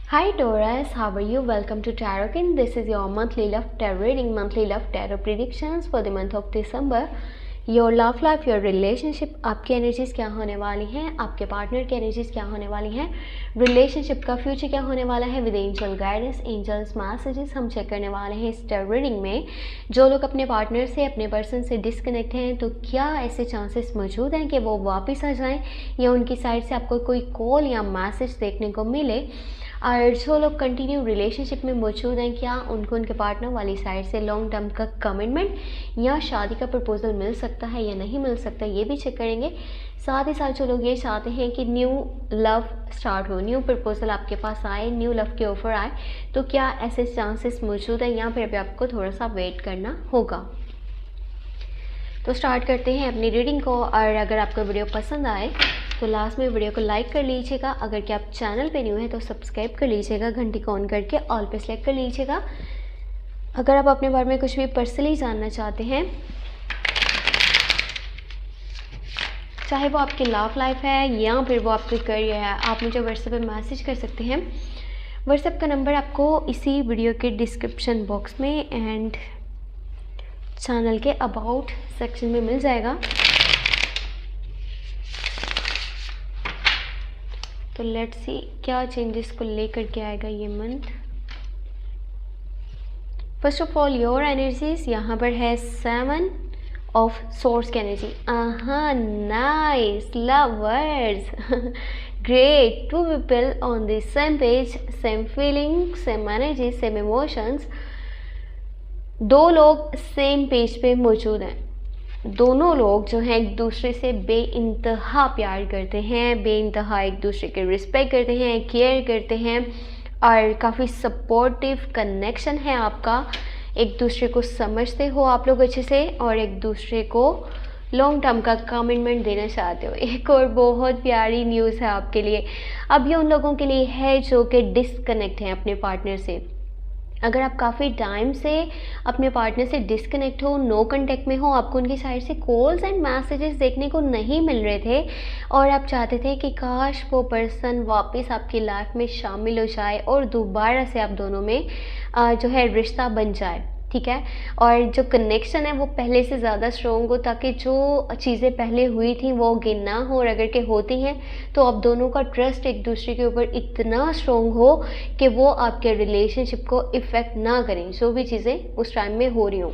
Hi Taurus, how are you? Welcome to Tarotkin. This is your monthly love tarot reading, monthly love tarot predictions for the month of December. Your love life, your relationship, आपकी energies क्या होने वाली हैं, आपके partner की energies क्या होने वाली हैं, रिलेशनशिप का फ्यूचर क्या होने वाला है with angel guidance, angels messages हम चेक करने वाले हैं इस टैरो रीडिंग में। जो लोग अपने पार्टनर से, अपने पर्सन से डिस्कनेक्ट हैं, तो क्या ऐसे चांसेस मौजूद हैं कि वो वापस आ जाएं या उनकी साइड से आपको कोई कॉल या मैसेज देखने को मिले। और जो लोग कंटिन्यू रिलेशनशिप में मौजूद हैं, क्या उनको उनके पार्टनर वाली साइड से लॉन्ग टर्म का कमिटमेंट या शादी का प्रपोजल मिल सकता है या नहीं मिल सकता, ये भी चेक करेंगे। साथ ही साथ जो लोग ये चाहते हैं कि न्यू लव स्टार्ट हो, न्यू प्रपोजल आपके पास आए, न्यू लव के ऑफर आए, तो क्या ऐसे चांसेस मौजूद हैं या फिर अभी आपको थोड़ा सा वेट करना होगा। तो स्टार्ट करते हैं अपनी रीडिंग को। और अगर आपको वीडियो पसंद आए तो लास्ट में वीडियो को लाइक कर लीजिएगा। अगर क्या आप चैनल पे न्यू है तो सब्सक्राइब कर लीजिएगा, घंटी को ऑन करके ऑल पे सेलेक्ट कर लीजिएगा। अगर आप अपने बारे में कुछ भी पर्सनली जानना चाहते हैं, चाहे वो आपकी लव लाइफ है या फिर वो आपके करियर है, आप मुझे व्हाट्सएप पे मैसेज कर सकते हैं। व्हाट्सएप का नंबर आपको इसी वीडियो के डिस्क्रिप्शन बॉक्स में एंड चैनल के अबाउट सेक्शन में मिल जाएगा। तो लेट्स सी क्या चेंजेस को लेकर के आएगा ये month. First of all your energies, यहाँ पर है 7 ऑफ सोर्स की एनर्जी। Nice lovers, great, two people on the same page, same feeling, same energy, same emotions. दो लोग सेम पेज पे मौजूद हैं। दोनों लोग जो हैं एक दूसरे से बेइंतहा प्यार करते हैं, बेइंतहा एक दूसरे के रिस्पेक्ट करते हैं, केयर करते हैं और काफ़ी सपोर्टिव कनेक्शन है आपका। एक दूसरे को समझते हो आप लोग अच्छे से और एक दूसरे को लॉन्ग टर्म का कमिटमेंट देना चाहते हो। एक और बहुत प्यारी न्यूज़ है आपके लिए। अब ये उन लोगों के लिए है जो कि डिस्कनेक्ट हैं अपने पार्टनर से। अगर आप काफ़ी टाइम से अपने पार्टनर से डिस्कनेक्ट हो, नो कांटेक्ट में हो, आपको उनकी साइड से कॉल्स एंड मैसेजेस देखने को नहीं मिल रहे थे और आप चाहते थे कि काश वो पर्सन वापस आपकी लाइफ में शामिल हो जाए और दोबारा से आप दोनों में जो है रिश्ता बन जाए, ठीक है, और जो कनेक्शन है वो पहले से ज़्यादा स्ट्रॉन्ग हो, ताकि जो चीज़ें पहले हुई थी वो गेन ना हो, और अगर के होती हैं तो आप दोनों का ट्रस्ट एक दूसरे के ऊपर इतना स्ट्रॉन्ग हो कि वो आपके रिलेशनशिप को इफ़ेक्ट ना करें, जो भी चीज़ें उस टाइम में हो रही हों।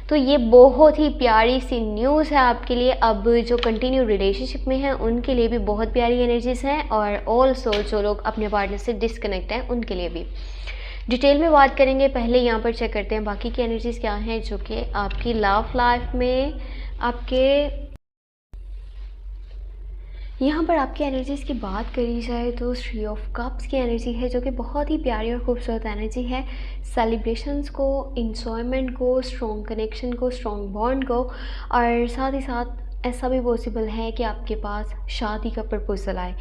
तो ये बहुत ही प्यारी सी न्यूज़ है आपके लिए। अब जो कंटिन्यू रिलेशनशिप में हैं उनके लिए भी बहुत प्यारी एनर्जीज़ हैं, और ऑल्सो जो लोग अपने पार्टनर से डिस्कनेक्ट हैं उनके लिए भी। डिटेल में बात करेंगे, पहले यहाँ पर चेक करते हैं बाकी की एनर्जीज़ क्या हैं जो कि आपकी लव लाइफ में आपके यहाँ पर आपकी एनर्जीज़ की बात करी जाए तो 3 ऑफ कप्स की एनर्जी है जो कि बहुत ही प्यारी और खूबसूरत एनर्जी है। सेलिब्रेशंस को, इंजॉयमेंट को, स्ट्रॉन्ग कनेक्शन को, स्ट्रॉन्ग बॉन्ड को, और साथ ही साथ ऐसा भी पॉसिबल है कि आपके पास शादी का प्रपोजल आए,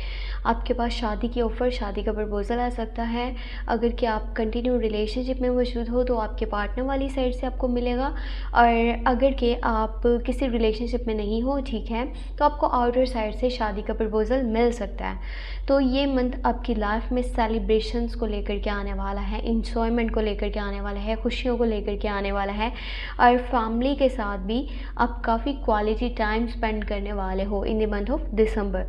आपके पास शादी की ऑफ़र, शादी का प्रपोजल आ सकता है। अगर कि आप कंटिन्यू रिलेशनशिप में मौजूद हो तो आपके पार्टनर वाली साइड से आपको मिलेगा, और अगर कि आप किसी रिलेशनशिप में नहीं हो, ठीक है, तो आपको आउटर साइड से शादी का प्रपोजल मिल सकता है। तो ये मंथ आपकी लाइफ में सेलिब्रेशंस को लेकर के आने वाला है, इंजॉयमेंट को लेकर के आने वाला है, खुशियों को लेकर के आने वाला है, और फैमिली के साथ भी आप काफ़ी क्वालिटी टाइम स्पेंड करने वाले हो in the month of December.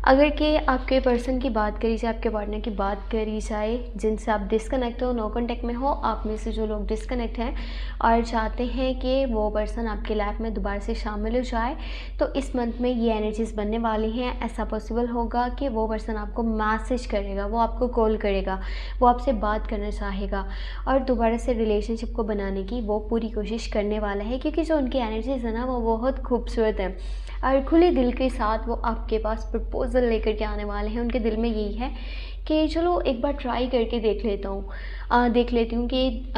अगर कि आपके पर्सन की बात करी जाए, आपके पार्टनर की बात करी जाए जिनसे आप डिस्कनेक्ट हो, नो कांटेक्ट में हो, आप में से जो लोग डिस्कनेक्ट हैं और चाहते हैं कि वो पर्सन आपकी लाइफ में दोबारा से शामिल हो जाए, तो इस मंथ में ये एनर्जीज़ बनने वाली हैं। ऐसा पॉसिबल होगा कि वो पर्सन आपको मैसेज करेगा, वो आपको कॉल करेगा, वो आपसे बात करना चाहेगा और दोबारा से रिलेशनशिप को बनाने की वो पूरी कोशिश करने वाला है, क्योंकि जो उनकी एनर्जीज़ है ना वो बहुत खूबसूरत है और खुले दिल के साथ वो आपके पास प्रपोजल लेकर के आने वाले हैं। उनके दिल में यही है कि चलो एक बार ट्राई करके देख लेती हूँ कि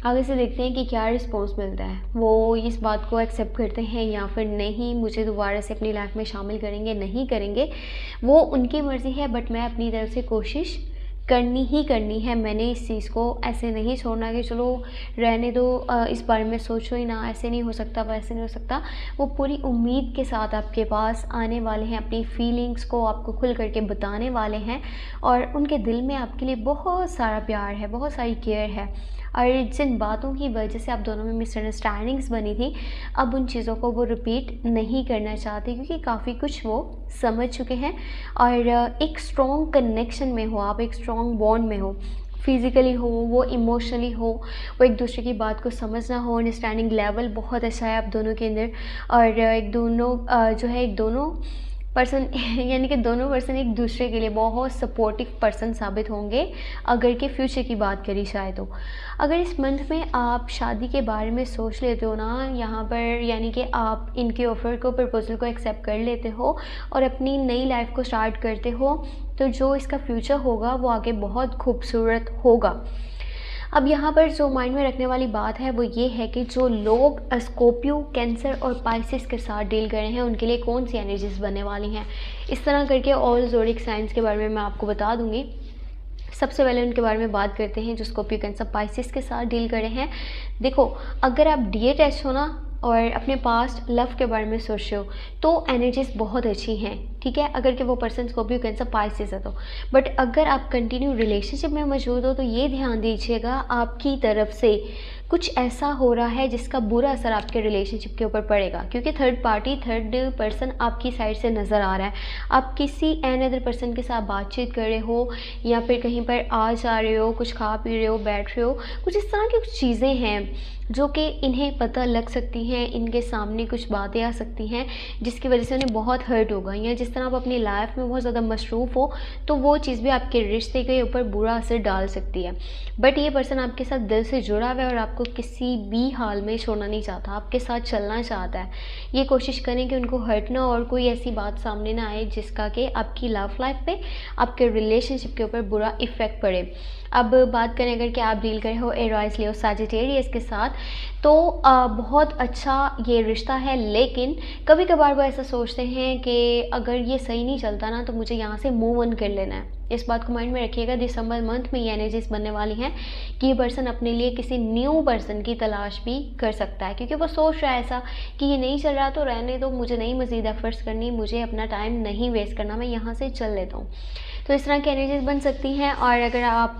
आगे से देखते हैं कि क्या रिस्पॉन्स मिलता है। वो इस बात को एक्सेप्ट करते हैं या फिर नहीं, मुझे दोबारा से अपनी लाइफ में शामिल करेंगे नहीं करेंगे, वो उनकी मर्ज़ी है, बट मैं अपनी तरफ से कोशिश करनी ही करनी है मैंने इस चीज़ को, ऐसे नहीं छोड़ना कि चलो रहने दो, इस बारे में सोचो ही ना, ऐसे नहीं हो सकता, वैसे नहीं हो सकता। वो पूरी उम्मीद के साथ आपके पास आने वाले हैं, अपनी फीलिंग्स को आपको खुल करके बताने वाले हैं, और उनके दिल में आपके लिए बहुत सारा प्यार है, बहुत सारी केयर है। और जिन बातों की वजह से आप दोनों में मिसअंडरस्टैंडिंग्स बनी थी, अब उन चीज़ों को वो रिपीट नहीं करना चाहते, क्योंकि काफ़ी कुछ वो समझ चुके हैं। और एक स्ट्रॉन्ग कनेक्शन में हो आप, एक स्ट्रॉन्ग बॉन्ड में हो, फिज़िकली हो, वो इमोशनली हो, वो एक दूसरे की बात को समझना हो, अंडरस्टैंडिंग लेवल बहुत अच्छा है आप दोनों के अंदर। और एक दोनों जो है एक दोनों पर्सन यानी कि दोनों पर्सन एक दूसरे के लिए बहुत सपोर्टिव पर्सन साबित होंगे, अगर के फ्यूचर की बात करी जाए तो। अगर इस मंथ में आप शादी के बारे में सोच लेते हो ना यहाँ पर, यानी कि आप इनके ऑफ़र को, प्रपोज़ल को एक्सेप्ट कर लेते हो और अपनी नई लाइफ को स्टार्ट करते हो, तो जो इसका फ्यूचर होगा वो आगे बहुत खूबसूरत होगा। अब यहाँ पर जो माइंड में रखने वाली बात है वो ये है कि जो लोग स्कॉर्पियो, कैंसर और पाइसेस के साथ डील कर रहे हैं, उनके लिए कौन सी एनर्जीज बनने वाली हैं। इस तरह करके ऑल ज़ोडिक साइंस के बारे में मैं आपको बता दूँगी। सबसे पहले उनके बारे में बात करते हैं जो स्कॉर्पियो, कैंसर, पाइसेस के साथ डील कर रहे हैं। देखो, अगर आप डीएटएच हो ना और अपने पास्ट लव के बारे में सोच रहे हो, तो एनर्जीज बहुत अच्छी हैं, ठीक है, अगर कि वो पर्सन स्कॉर्पियो, कैंसर, पाइसेस है तो। बट अगर आप कंटिन्यू रिलेशनशिप में मौजूद हो तो ये ध्यान दीजिएगा, आपकी तरफ से कुछ ऐसा हो रहा है जिसका बुरा असर आपके रिलेशनशिप के ऊपर पड़ेगा, क्योंकि थर्ड पार्टी, थर्ड पर्सन आपकी साइड से नज़र आ रहा है। आप किसी एन अदर पर्सन के साथ बातचीत कर रहे हो, या फिर कहीं पर आ जा रहे हो, कुछ खा पी रहे हो, बैठ रहे हो, कुछ इस तरह की कुछ चीज़ें हैं जो कि इन्हें पता लग सकती हैं, इनके सामने कुछ बातें आ सकती हैं जिसकी वजह से उन्हें बहुत हर्ट होगा। या जिस तरह आप अपनी लाइफ में बहुत ज़्यादा मसरूफ़ हो तो वो चीज़ भी आपके रिश्ते के ऊपर बुरा असर डाल सकती है। बट ये पर्सन आपके साथ दिल से जुड़ा हुआ है और आपको किसी भी हाल में छोड़ना नहीं चाहता, आपके साथ चलना चाहता है। ये कोशिश करें कि उनको हर्ट ना और कोई ऐसी बात सामने ना आए जिसका कि आपकी लव लाइफ पे, आपके रिलेशनशिप के ऊपर बुरा इफ़ेक्ट पड़े। अब बात करें अगर कि आप डील कर रहे हो एरोस, लियो, सजिटेरियस के साथ, तो बहुत अच्छा ये रिश्ता है, लेकिन कभी कभार वो ऐसा सोचते हैं कि अगर ये सही नहीं चलता ना तो मुझे यहाँ से मूव ऑन कर लेना है। इस बात को माइंड में रखिएगा। दिसंबर मंथ में ये एनर्जीज बनने वाली हैं कि ये पर्सन अपने लिए किसी न्यू पर्सन की तलाश भी कर सकता है, क्योंकि वो सोच रहा है ऐसा कि ये नहीं चल रहा तो रहने दो, मुझे नहीं मज़ीद एफर्ट्स करनी, मुझे अपना टाइम नहीं वेस्ट करना, मैं यहाँ से चल लेता हूँ। तो इस तरह की एनर्जीज बन सकती हैं। और अगर आप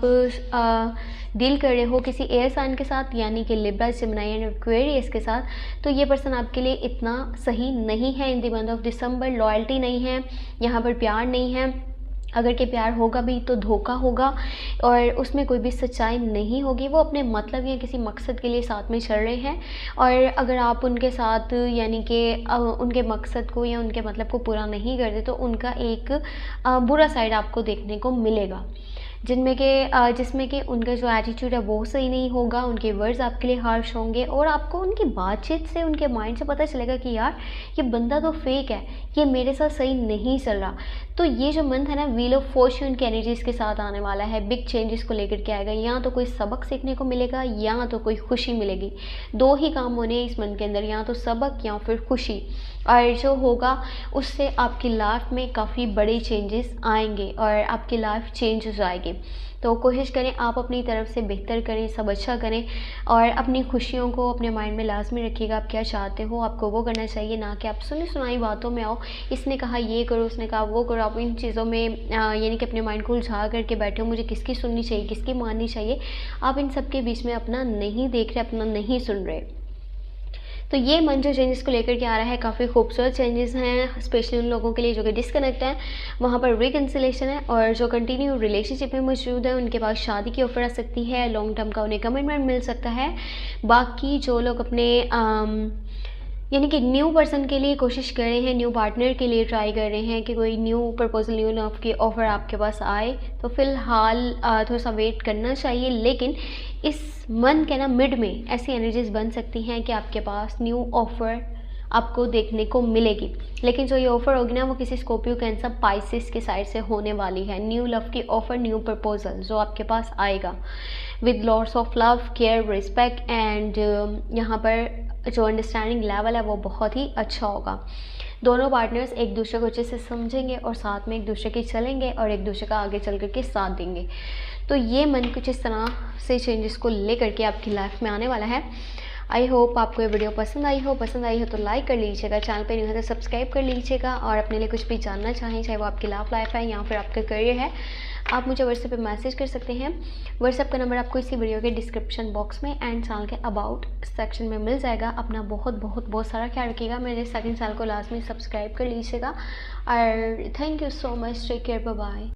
डील कर रहे हो किसी एयर साइन के साथ, यानी कि लिब्रा, जेमिनी एंड एक्वेरियस के साथ, तो ये पर्सन आपके लिए इतना सही नहीं है in the month of December. Loyalty नहीं है यहाँ पर, प्यार नहीं है, अगर के प्यार होगा भी तो धोखा होगा और उसमें कोई भी सच्चाई नहीं होगी। वो अपने मतलब या किसी मकसद के लिए साथ में चल रहे हैं, और अगर आप उनके साथ यानी कि उनके मकसद को या उनके मतलब को पूरा नहीं करते तो उनका एक बुरा साइड आपको देखने को मिलेगा, जिसमें कि उनका जो एटीट्यूड है वो सही नहीं होगा, उनके वर्ड्स आपके लिए हार्श होंगे, और आपको उनकी बातचीत से, उनके माइंड से पता चलेगा कि यार ये बंदा तो फेक है, ये मेरे साथ सही नहीं चल रहा। तो ये जो मंथ है ना, व्हील ऑफ फॉर्च्यून की एनर्जीज़ के साथ आने वाला है, बिग चेंजेस को लेकर के आएगा। या तो कोई सबक सीखने को मिलेगा या तो कोई खुशी मिलेगी, दो ही काम होने हैं इस मंथ के अंदर, या तो सबक या फिर खुशी। और जो होगा उससे आपकी लाइफ में काफ़ी बड़े चेंजेस आएंगे और आपकी लाइफ चेंज हो जाएगी। तो कोशिश करें आप अपनी तरफ से बेहतर करें, सब अच्छा करें, और अपनी खुशियों को अपने माइंड में लाजमी रखिएगा। आप क्या चाहते हो आपको वो करना चाहिए, ना कि आप सुनी सुनाई बातों में आओ, इसने कहा ये करो, उसने कहा वो करो। आप इन चीज़ों में यानी कि अपने माइंड को उलझा करके बैठे हो, मुझे किसकी सुननी चाहिए, किसकी माननी चाहिए, आप इन सब के बीच में अपना नहीं देख रहे, अपना नहीं सुन रहे। तो ये मन जो चेंजेस को लेकर के आ रहा है काफ़ी खूबसूरत चेंजेस हैं, स्पेशली उन लोगों के लिए जो कि डिस्कनेक्ट हैं, वहाँ पर रिकन्सिलेशन है। और जो कंटिन्यू रिलेशनशिप में मौजूद है उनके पास शादी की ऑफर आ सकती है, लॉन्ग टर्म का उन्हें कमिटमेंट मिल सकता है। बाकी जो लोग अपने यानी कि न्यू पर्सन के लिए कोशिश कर रहे हैं, न्यू पार्टनर के लिए ट्राई कर रहे हैं कि कोई न्यू प्रपोजल, न्यू लव की ऑफ़र आपके पास आए, तो फ़िलहाल थोड़ा सा वेट करना चाहिए। लेकिन इस मंथ के ना मिड में ऐसी एनर्जीज बन सकती हैं कि आपके पास न्यू ऑफ़र आपको देखने को मिलेगी। लेकिन जो ये ऑफ़र होगी ना वो किसी स्कॉर्पियो, कैंसर, पाइसेस के साइड से होने वाली है। न्यू लव की ऑफ़र, न्यू प्रपोजल जो आपके पास आएगा with lots of love, care, respect and यहाँ पर जो अंडरस्टैंडिंग लेवल है वो बहुत ही अच्छा होगा। दोनों पार्टनर्स एक दूसरे को अच्छे से समझेंगे और साथ में एक दूसरे के चलेंगे और एक दूसरे का आगे चल कर के साथ देंगे। तो ये मन कुछ इस तरह से चेंजेस को लेकर के आपकी लाइफ में आने वाला है। आई होप आपको ये वीडियो पसंद आई हो तो लाइक कर लीजिएगा, चैनल पे नहीं है तो सब्सक्राइब कर लीजिएगा, और अपने लिए कुछ भी जानना चाहें, चाहे वो आपकी लव लाइफ है या फिर आपका करियर है, आप मुझे व्हाट्सएप पे मैसेज कर सकते हैं। व्हाट्सएप का नंबर आपको इसी वीडियो के डिस्क्रिप्शन बॉक्स में एंड चैनल के अबाउट सेक्शन में मिल जाएगा। अपना बहुत बहुत बहुत सारा ख्याल रखिएगा, मेरे सेकंड चैनल को लाजमी सब्सक्राइब कर लीजिएगा, और thank you so much, take care, bye bye.